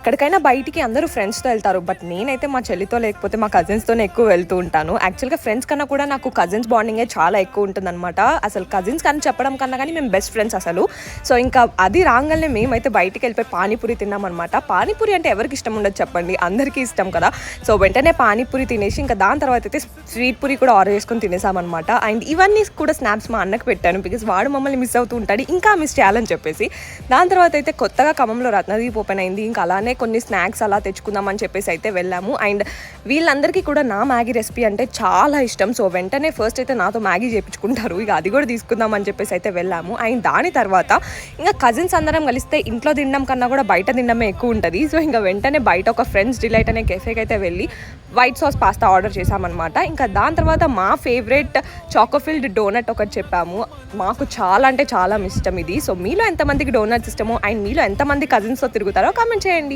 ఎక్కడికైనా బయటికి అందరూ ఫ్రెండ్స్తో వెళ్తారు. బట్ నేనైతే మా చెల్లితో లేకపోతే మా కజిన్స్తోనే ఎక్కువ వెళ్తూ ఉంటాను. యాక్చువల్గా ఫ్రెండ్స్ కన్నా కూడా నాకు కజిన్స్ బాండింగే చాలా ఎక్కువ ఉంటుందన్నమాట. అసలు కజిన్స్ కానీ చెప్పడం కన్నా కానీ మేము బెస్ట్ ఫ్రెండ్స్ అసలు. సో ఇంకా అది రాగానే మేమైతే బయటికి వెళ్ళిపోయి పానీపూరి తిన్నామన్నమాట. పానీపూరి అంటే ఎవరికి ఇష్టం ఉండదు చెప్పండి, అందరికీ ఇష్టం కదా. సో వెంటనే పానీపూరి తినేసి ఇంకా దాని తర్వాత అయితే స్వీట్ పూరి కూడా ఆర్డర్ చేసుకొని తినేసామన్నమాట. అండ్ ఇవన్నీ కూడా స్నాప్స్ మా అన్నకు పెట్టాను, బికాజ్ వాడు మమ్మల్ని మిస్ అవుతూ ఉంటాడు, ఇంకా మిస్ చేయాలని చెప్పేసి. దాని తర్వాత అయితే కొత్తగా ఖమ్మంలో రత్నదీప్ ఓపెన్ అయింది. ఇంకా అలానే కొన్ని స్నాక్స్ అలా తెచ్చుకుందామని చెప్పేసి అయితే వెళ్ళాము. అండ్ వీళ్ళందరికీ కూడా నా మ్యాగీ రెసిపీ అంటే చాలా ఇష్టం. సో వెంటనే ఫస్ట్ అయితే నాతో మ్యాగీ చేయించుకుంటారు, ఇక అది కూడా తీసుకుందామని చెప్పేసి అయితే వెళ్ళాము. అండ్ దాని తర్వాత ఇంకా కజిన్స్ అందరం కలిస్తే ఇంట్లో తినడం కన్నా కూడా బయట తినడమే ఎక్కువ ఉంటుంది. సో ఇంకా వెంటనే బయట ఒక ఫ్రెండ్స్ డిలైట్ అనే కెఫేకి అయితే వెళ్ళి వైట్ సాస్ పాస్తా ఆర్డర్ చేసామన్నమాట. ఇంకా దాని తర్వాత మా ఫేవరెట్ చాకోఫిల్డ్ డోనట్ ఒకటి చెప్పాము. మాకు చాలా అంటే చాలా ఇష్టం ఇది. సో మీలో ఎంతమందికి డోనట్స్ ఇష్టమో అండ్ మీలో ఎంతమంది కజిన్స్తో తిరుగుతారో కామెంట్ చేయండి.